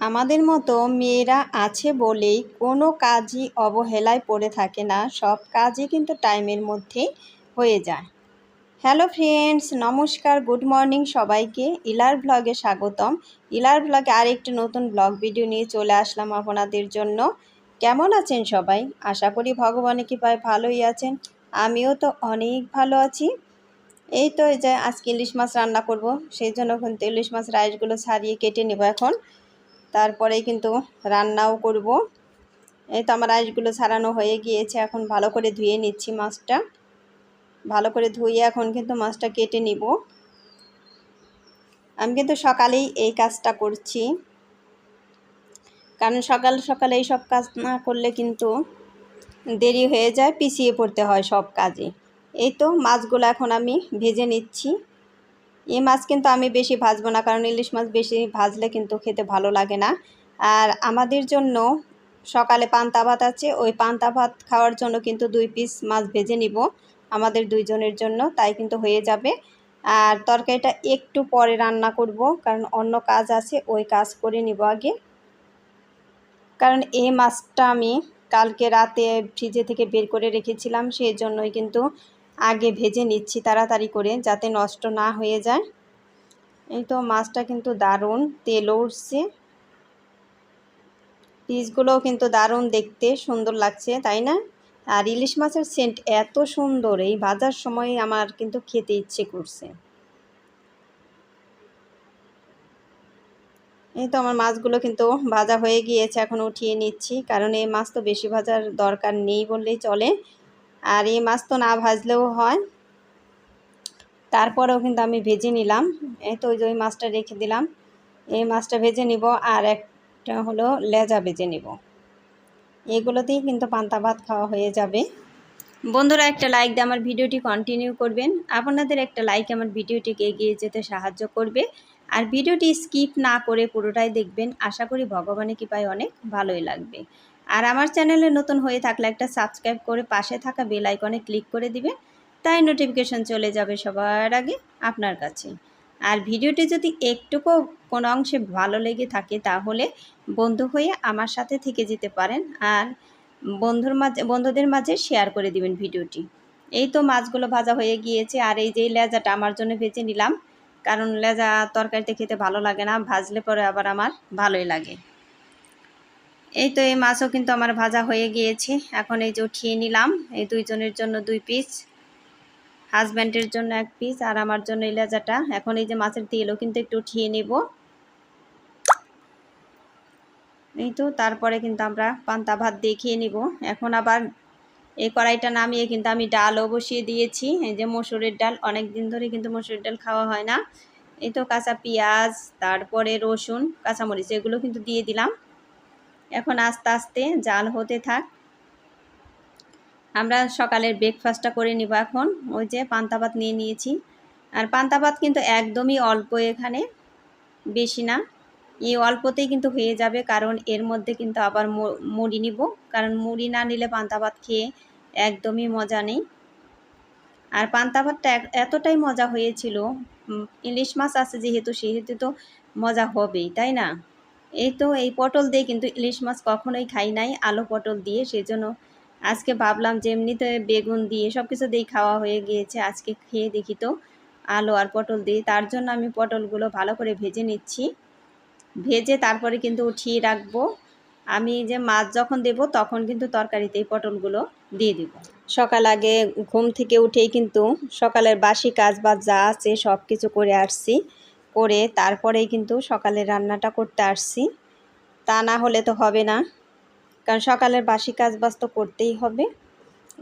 আমাদের মতো মেয়েরা আছে বলেই কোনো কাজই অবহেলায় পড়ে থাকে না, সব কাজই কিন্তু টাইমের মধ্যেই হয়ে যায়। হ্যালো ফ্রেন্ডস, নমস্কার, গুড মর্নিং সবাইকে। ইলার ব্লগে স্বাগতম। ইলার ব্লগে আরেকটি নতুন ব্লগ ভিডিও নিয়ে চলে আসলাম আপনাদের জন্য। কেমন আছেন সবাই? আশা করি ভগবানের কৃপায় ভালোই আছেন। আমিও তো অনেক ভালো আছি। এই তো এই যে আজকে ইলিশ মাছ রান্না করব, সেই জন্য কিন্তু ইলিশ মাছ রাইসগুলো ছাড়িয়ে কেটে নেব এখন। তারপরেই কিন্তু রান্নাও করব। এই তো আমার রাইসগুলো ছাড়ানো হয়ে গিয়েছে, এখন ভালো করে ধুয়ে নিচ্ছি মাছটা। ভালো করে ধুয়ে এখন কিন্তু মাছটা কেটে নিব। আমি কিন্তু সকালেই এই কাজটা করছি, কারণ সকাল সকালে এই সব কাজ না করলে কিন্তু দেরি হয়ে যায়, পিছিয়ে পড়তে হয় সব কাজে। এই তো মাছগুলো এখন আমি ভেজে নিচ্ছি। এই মাছ কিন্তু আমি বেশি ভাজবো না, কারণ ইলিশ মাছ বেশি ভাজলে কিন্তু খেতে ভালো লাগে না। আর আমাদের জন্য সকালে পান্তা ভাত আছে, ওই পান্তা ভাত খাওয়ার জন্য কিন্তু 2 পিস মাছ ভেজে নিব আমাদের দুইজনের জন্য, তাই কিন্তু হয়ে যাবে। আর তরকারিটা একটু পরে রান্না করব, কারণ অন্য কাজ আছে, ওই কাজ করে নিব আগে। কারণ এই মাছটা আমি কালকে রাতে ফ্রিজে থেকে বের করে রেখেছিলাম, সেই জন্যই কিন্তু আগে ভেজে নিচ্ছি তাড়াতাড়ি করে, যাতে নষ্ট না হয়ে যায়। এই তো মাছটা কিন্তু দারুণ তেলও উঠছে, পিসগুলোও কিন্তু দারুণ দেখতে সুন্দর লাগছে, তাই না? আর ইলিশ মাছের সেন্ট এত সুন্দর, এই ভাজার সময় আমার কিন্তু খেতে ইচ্ছে করছে। এই তো আমার মাছগুলো কিন্তু ভাজা হয়ে গিয়েছে, এখন উঠিয়ে নিচ্ছি, কারণ এই মাছ তো বেশি ভাজার দরকার নেই বললেই চলে। আর এই মাছ তো না ভাজলেও হয়, তারপরেও কিন্তু আমি ভেজে নিলাম। এই তো ওই মাছটা রেখে দিলাম, এই মাছটা ভেজে নিব, আর একটা হলো লেজা ভেজে নিব। এগুলোতেই কিন্তু পান্তা ভাত খাওয়া হয়ে যাবে। বন্ধুরা, একটা লাইক দিয়ে আমার ভিডিওটি কন্টিনিউ করবেন। আপনাদের একটা লাইক আমার ভিডিওটিকে এগিয়ে যেতে সাহায্য করবে। আর ভিডিওটি স্কিপ না করে পুরোটাই দেখবেন, আশা করি ভগবানের কৃপায় অনেক ভালোই লাগবে। আর আমার চ্যানেলে নতুন হয়ে থাকলে একটা সাবস্ক্রাইব করে পাশে থাকা বেল আইকনে ক্লিক করে দিবেন, তাই নোটিফিকেশন চলে যাবে সবার আগে আপনার কাছে। আর ভিডিওটি যদি একটুকু কোনো অংশে ভালো লেগে থাকে, তাহলে বন্ধু হয়ে আমার সাথে থেকে যেতে পারেন, আর বন্ধুদের মাঝে শেয়ার করে দিবেন ভিডিওটি। এই তো মাছগুলো ভাজা হয়ে গিয়েছে, আর এই যে লেজাটা আমার জন্য ভেজে নিলাম, কারণ লেজা তরকারিতে খেতে ভালো লাগে না, ভাজলে পরে আবার আমার ভালোই লাগে। এই তো এই মাছও কিন্তু আমার ভাজা হয়ে গিয়েছে, এখন এই যে উঠিয়ে নিলাম। এই দুইজনের জন্য 2 পিস, হাজব্যান্ডের জন্য 1 পিস, আর আমার জন্য এই লেজাটা। এখন এই যে মাছের তেলও কিন্তু একটু উঠিয়ে নেব। এই তো তারপরে কিন্তু আমরা পান্তা ভাত দিয়ে খেয়ে নিব। এখন আবার এই কড়াইটা নামিয়ে কিন্তু আমি ডালও বসিয়ে দিয়েছি, এই যে মসুরের ডাল। অনেক দিন ধরে কিন্তু মসুরের ডাল খাওয়া হয় না। এই তো কাঁচা পেঁয়াজ, তারপরে রসুন, কাঁচামরিচ, এগুলো কিন্তু দিয়ে দিলাম। এখন আস্তে আস্তে জাল হতে থাক। আমরা সকালের ব্রেকফাস্টটা করে নিব এখন। ওই যে পান্তা ভাত নিয়ে নিয়েছি, আর পান্তা ভাত কিন্তু একদমই অল্প, এখানে বেশি না, এই অল্পতেই কিন্তু হয়ে যাবে, কারণ এর মধ্যে কিন্তু আবার মুড়ি নিব, কারণ মুড়ি না নিলে পান্তা ভাত খেয়ে একদমই মজা নেই। আর পান্তা ভাতটা এতটাই মজা হয়েছিল, ইলিশ মাছ আছে যেহেতু, সেহেতু তো মজা হবেই, তাই না? এই তো এই পটল দিয়ে কিন্তু ইলিশ মাছ কখনোই খাই নাই, আলু পটল দিয়ে, সেজন্য আজকে ভাবলাম যে এমনিতে বেগুন দিয়ে সব কিছু দিয়েই খাওয়া হয়ে গিয়েছে, আজকে খেয়ে দেখি তো আলু আর পটল দিয়ে। তার জন্য আমি পটলগুলো ভালো করে ভেজে নিচ্ছি, ভেজে তারপরে কিন্তু উঠিয়ে রাখবো। আমি যে মাছ যখন দেব তখন কিন্তু তরকারিতেই পটলগুলো দিয়ে দিব। সকাল আগে ঘুম থেকে উঠেই কিন্তু সকালের বাসি কাজ বাজ যা আছে সব কিছু করে আসছি, করে তারপরেই কিন্তু সকালের রান্নাটা করতে আসছি, তা না হলে তো হবে না, কারণ সকালের বাসি কাজ বাজ তো করতেই হবে।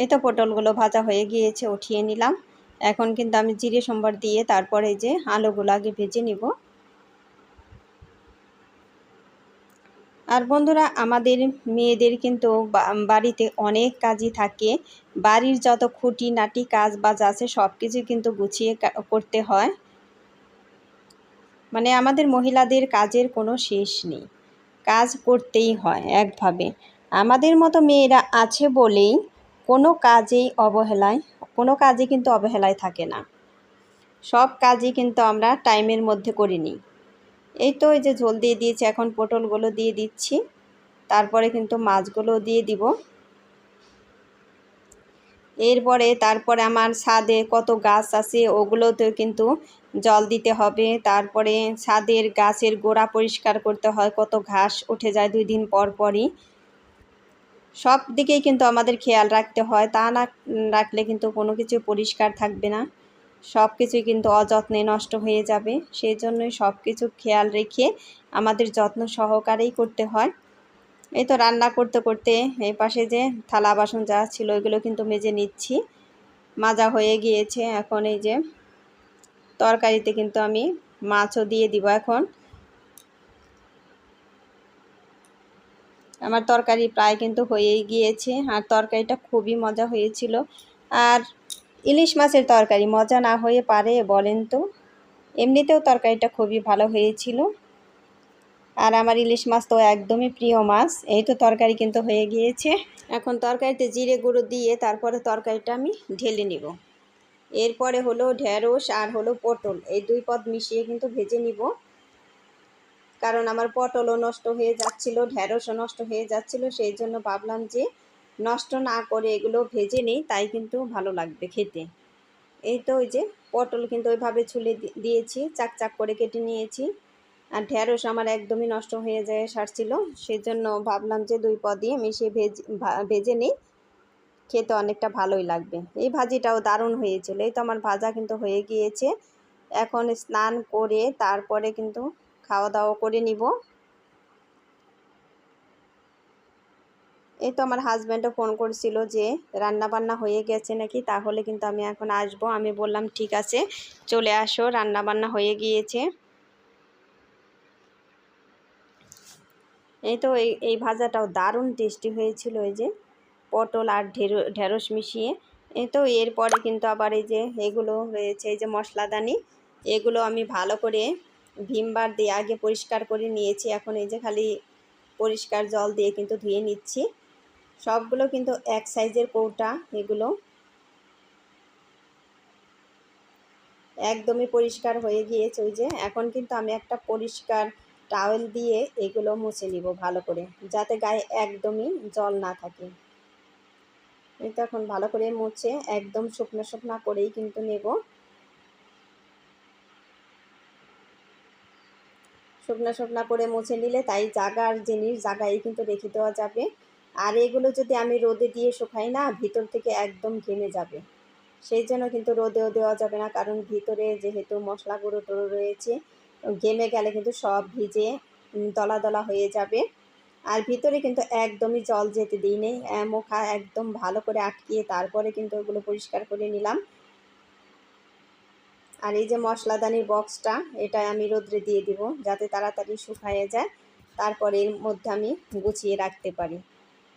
এই তো পটলগুলো ভাজা হয়ে গিয়েছে, উঠিয়ে নিলাম। এখন কিন্তু আমি জিরে সম্বার দিয়ে তারপরে যে আলুগুলো আগে ভেজে নিব। আর বন্ধুরা, আমাদের মেয়েদের কিন্তু বাড়িতে অনেক কাজই থাকে, বাড়ির যত খুঁটিনাটি কাজ বাজ আছে সব কিছু কিন্তু গুছিয়ে করতে হয়। মানে আমাদের মহিলাদের কাজের কোনো শেষ নেই, কাজ করতেই হয় একভাবে। আমাদের মতো মেয়েরা আছে বলেই কোনো কাজে কিন্তু অবহেলায় থাকে না, সব কাজই কিন্তু আমরা টাইমের মধ্যে করে নিই। এই তো এই যে ঝোল দিয়ে দিয়েছি, এখন পটলগুলো দিয়ে দিচ্ছি, তারপরে কিন্তু মাছগুলো দিয়ে দিব। তারপরে আমার ছাদে কত গাছ আছে ওগুলোতেও কিন্তু জল দিতে হবে। তারপরে ছাদের গাছের গোড়া পরিষ্কার করতে হয়, কত ঘাস উঠে যায় 2 দিন পর পরই। সব দিকেই কিন্তু আমাদের খেয়াল রাখতে হয়, তা না রাখলে কিন্তু কোনো কিছু পরিষ্কার থাকবে না, সব কিছুই কিন্তু অযত্নে নষ্ট হয়ে যাবে। সেই জন্যই সব কিছু খেয়াল রেখে আমাদের যত্ন সহকারেই করতে হয়। এই তো রান্না করতে করতে এই পাশে যে থালা বাসন যা ছিল এগুলো কিন্তু মেজে নিচ্ছি, মাজা হয়ে গিয়েছে। এখন এই যে তরকারিতে কিন্তু আমি মাছও দিয়ে দিব। এখন আমার তরকারি প্রায় কিন্তু হয়েই গিয়েছে, আর তরকারিটা খুবই মজা হয়েছিল। আর ইলিশ মাছের তরকারি মজা না হয়ে পারে বলেন তো? এমনিতেও তরকারিটা খুবই ভালো হয়েছিল, আর আমার ইলিশ মাছ তো একদমই প্রিয় মাছ। এই তো তরকারি কিন্তু হয়ে গিয়েছে। এখন তরকারিতে জিরে গুঁড়ো দিয়ে তারপরে তরকারিটা আমি ঢেলে নিব। এরপরে হলো ঢেঁড়স আর হলো পটল, এই 2 পদ মিশিয়ে কিন্তু ভেজে নিব, কারণ আমার পটলও নষ্ট হয়ে যাচ্ছিল, ঢেঁড়সও নষ্ট হয়ে যাচ্ছিল। সেই জন্য ভাবলাম যে নষ্ট না করে এগুলো ভেজে নিই, তাই কিন্তু ভালো লাগবে খেতে। এই তো ওই যে পটল কিন্তু ওইভাবে ছুলে দিয়েছি, চাক চাক করে কেটে নিয়েছি। আর ঢেঁড়স আমার একদমই নষ্ট হয়ে যায় সারছিল, সেই জন্য ভাবলাম যে 2 পদই মিশিয়ে ভেজে নিই, খেতে অনেকটা ভালোই লাগবে। এই ভাজিটাও দারুণ হয়েছিল। এই তো আমার ভাজা কিন্তু হয়ে গিয়েছে। এখন স্নান করে তারপরে কিন্তু খাওয়া দাওয়া করে নিব। এই তো আমার হাজব্যান্ডও ফোন করছিল যে রান্না বান্না হয়ে গেছে নাকি, তাহলে কিন্তু আমি এখন আসব। আমি বললাম ঠিক আছে, চলে আসো, রান্না বান্না হয়ে গিয়েছে। এই তো এই ভাজাটাও দারুণ টেস্টি হয়েছিল, এই যে পটল আর ঢেঁড়স মিশিয়ে। এই তো এরপরে কিন্তু আবার এই যে এগুলো রয়েছে, এই যে মশলাদানি, এগুলো আমি ভালো করে ভিমবার দিয়ে আগে পরিষ্কার করে নিয়েছি। এখন এই যে খালি পরিষ্কার জল দিয়ে কিন্তু ধুয়ে নিচ্ছি। সবগুলো কিন্তু এক সাইজের কৌটা, এগুলো একদমই পরিষ্কার হয়ে গিয়েছে। ওই যে এখন কিন্তু আমি একটা পরিষ্কার টাওয়েল দিয়ে এগুলো মুছে নিব ভালো করে, যাতে গায়ে একদমই জল না থাকে। এই তো এখন ভালো করে মুছে একদম শুকনো শুকনো করেই কিন্তু নেব। শুকনো শুকনো করে মুছে নিলে তাই জাগার জিনিস জাগায় কিন্তু রেখে দেওয়া যাবে। আর এগুলো যদি আমি রোদে দিয়ে শুকাই না, ভিতর থেকে একদম ঘেমে যাবে। সেই জন্য কিন্তু রোদেও দেওয়া যাবে না, কারণ ভিতরে যেহেতু মশলা গুঁড়ো টুড়ো রয়েছে, ঘেমে গেলে কিন্তু সব ভিজে দলা দলা হয়ে যাবে। আর ভিতরে কিন্তু একদমই জল যেতে দিই নেই, মুখা একদম ভালো করে আটকিয়ে তারপরে কিন্তু ওগুলো পরিষ্কার করে নিলাম। আর এই যে মশলাদানির বক্সটা, এটা আমি রোদ্রে দিয়ে দিব যাতে তাড়াতাড়ি শুকায়ে যায়, তারপরে এর মধ্যে আমি গুছিয়ে রাখতে পারি।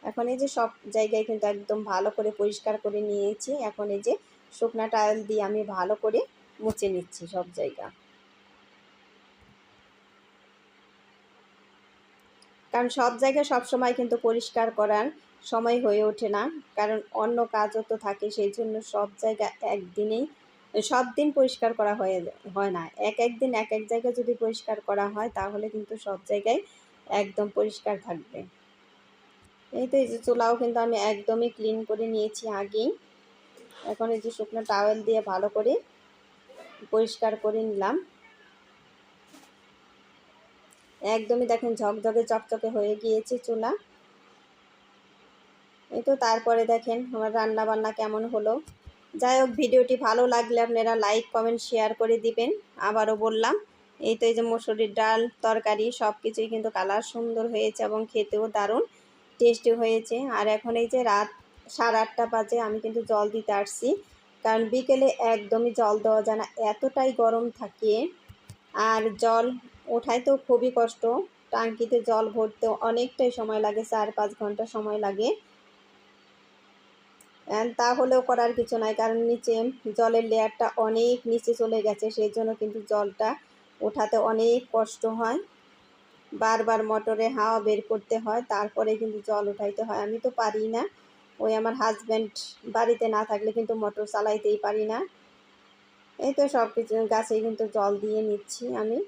এখন এই যে সব জায়গায় কিন্তু একদম ভালো করে পরিষ্কার করে নিয়েছি। এখন এই যে শুকনা টাওয়েল দিয়ে আমি ভালো করে মুছে নিচ্ছি সব জায়গা, কারণ সব জায়গা সবসময় কিন্তু পরিষ্কার করার সময় হয়ে ওঠে না, কারণ অন্য কাজও তো থাকে। সেই জন্য সব জায়গা একদিনেই সব দিন পরিষ্কার করা হয় না, একদিন এক জায়গা যদি পরিষ্কার করা হয় তাহলে কিন্তু সব জায়গায় একদম পরিষ্কার থাকবে। এই তো এই যে চুলাও কিন্তু আমি একদমই ক্লিন করে নিয়েছি আগেই। এখন এই যে শুকনো টাওয়েল দিয়ে ভালো করে পরিষ্কার করে নিলাম। একদমই দেখেন ঝকঝকে চকচকে হয়ে গিয়েছে চুলা। এই তো তারপরে দেখেন আমার রান্না বান্না কেমন হলো। যাই হোক, ভিডিওটি ভালো লাগলে আপনারা লাইক কমেন্ট শেয়ার করে দিবেন। আবারও বললাম, এই তো এই যে মসুরির ডাল তরকারি সব কিছুই কিন্তু কালার সুন্দর হয়েছে এবং খেতেও দারুণ টেস্টি হয়েছে। আর এখন এই যে রাত 8:30 বাজে, আমি কিন্তু জল দিতে আসছি, কারণ বিকেলে একদমই জল দেওয়া যায় না, এতটাই গরম থাকে। আর জল ওঠায় তো খুবই কষ্ট, টাঙ্কিতে জল ভরতে অনেকটাই সময় লাগে, 4-5 ঘন্টা সময় লাগে। তাহলেও করার কিছু নাই, কারণ নিচে জলের লেয়ারটা অনেক নিচে চলে গেছে, সেই জন্য কিন্তু জলটা ওঠাতে অনেক কষ্ট হয়। বারবার মোটরে হাওয়া বের করতে হয়, তারপরে কিন্তু জল উঠাইতে হয়। আমি তো পারি না, ওই আমার হাজব্যান্ড বাড়িতে না থাকলে কিন্তু মোটর চালাইতেই পারি না। এই তো সব কিছু গাছে কিন্তু জল দিয়ে নিচ্ছি আমি।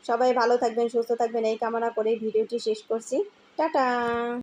সবাই ভালো থাকবেন, সুস্থ থাকবেন এই কামনা করে ভিডিওটি শেষ করছি। টাটা।